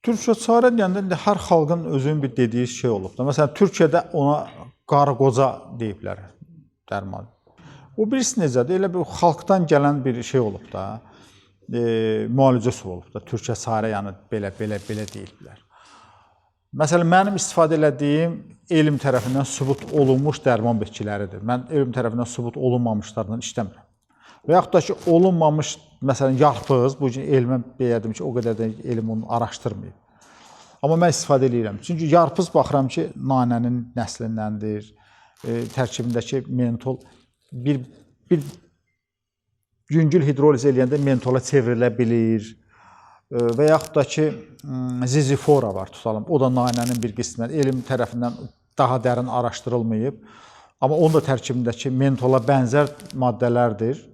Türkçə çarə deyəndə hər xalqın özünün bir dediyi şey olub da. Məsələn, Türkiyədə ona qarı qoca deyiblər dərman. O birisi necədir? Elə bir xalqdan gələn bir şey olub da. Müalicə üsulu olub da. Türkçə çarə yəni belə deyiblər. Məsələn, mənim istifadə elədiyim elm tərəfindən sübut olunmuş dərman bitkiləridir. Mən elm tərəfindən sübut olunmamışlarla işləmirəm. Və yaxud da ki, olunmamış, məsələn, yarpız, bu gün elmə deyərdim ki, o qədər də elm onu araşdırmayıb. Amma mən istifadə edirəm. Çünki yarpız baxıram ki, nanənin nəslindəndir, tərkibindəki mentol bir yüngül hidroliz eləyəndə mentola çevrilə bilir. Və yaxud da ki, zizifora var, tutalım. O da nanənin bir qismə elm tərəfindən daha dərin araşdırılmayıb. Amma onun da tərkibindəki mentola bənzər maddələrdir.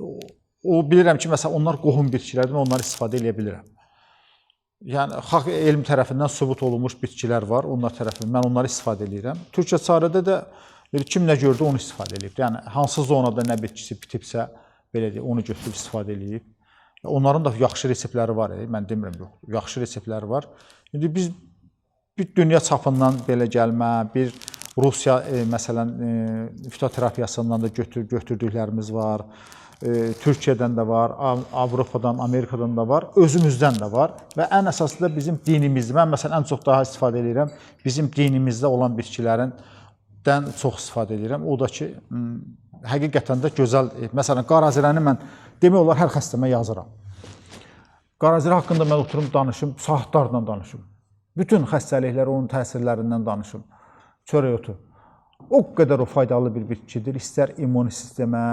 O bilirəm ki, məsələn, onlar qohum bitkilərdir, onları istifadə edə bilirəm. Yəni, xalq elm tərəfindən sübut olunmuş bitkilər var, onlar tərəfindən mən onları istifadə edirəm. Türkçə çarədə də kim nə gördü, onu istifadə edib. Yəni, hansı zonada nə bitkisi bitibsə, belə deyək, onu götürüb istifadə edib. Onların da yaxşı reseptləri var, mən demirəm, yox, yaxşı reseptləri var. İndi biz bir dünya çapından belə gəlmə, bir Rusiya, məsələn, fitoterapiyasından da götürdüklərimiz var. Türkiyədən də var, Avropadan, Amerikadan da var, özümüzdən də var və ən əsası da bizim dinimizdə. Mən məsələn ən çox daha istifadə edirəm, bizim dinimizdə olan bitkilərindən çox istifadə edirəm. O da ki, həqiqətən də gözəl, məsələn, qarazirəni mən demək olar hər xəstəmə yazıram. Qarazirə haqqında mən oturum, danışım, saatlarla danışım. Bütün xəstəliklər, onun təsirlərindən danışım. Çörək otu. O qədər o faydalı bir bitkidir, istər immun sistemə,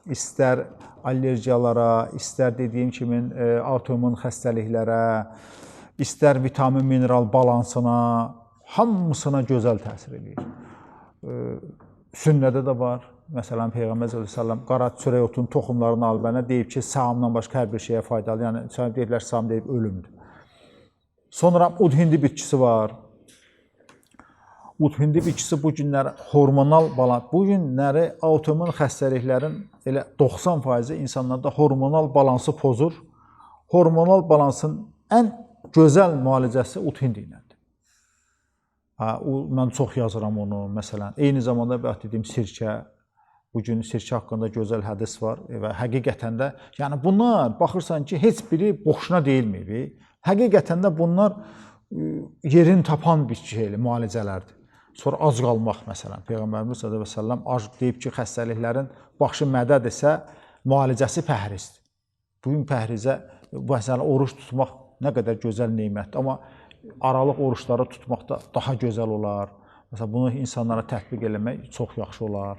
istər allergiyalara, istər dediyim kimi autoimmun xəstəliklərə, istər vitamin, mineral balansına, hamısına gözəl təsir edir. Sünnədə də var. Məsələn, Peyğəmbər s.ə.v qara çörək otunun toxumlarını al bənə, deyib ki, sağımdan başqa hər bir şeyə faydalı. Yəni, deyirlər, sağım deyib ölümdür. Sonra udhindi bitkisi var. Udhindi bitkisi bu günləri hormonal balans, bu günləri autoimmun xəstəliklərin elə 90% insanlarda hormonal balansı pozur. Hormonal balansın ən gözəl müalicəsi udhindi iləndir. Mən çox yazıram onu, məsələn. Eyni zamanda dediyim sirkə, bu gün sirkə haqqında gözəl hədis var və həqiqətən də, yəni bunlar baxırsan ki, heç biri boşuna deyilməyib. Həqiqətən də bunlar yerini tapan bir müalicələrdir. Sonra ac qalmaq, məsələn, Peyğəmbərimiz s.ə.v ac deyib ki, xəstəliklərin başı mədədirsə, müalicəsi pəhrizdir. Bugün pəhrizə, məsələn, oruç tutmaq nə qədər gözəl neymətdir, amma aralıq oruçları tutmaq da daha gözəl olar. Məsələn, bunu insanlara tətbiq eləmək çox yaxşı olar.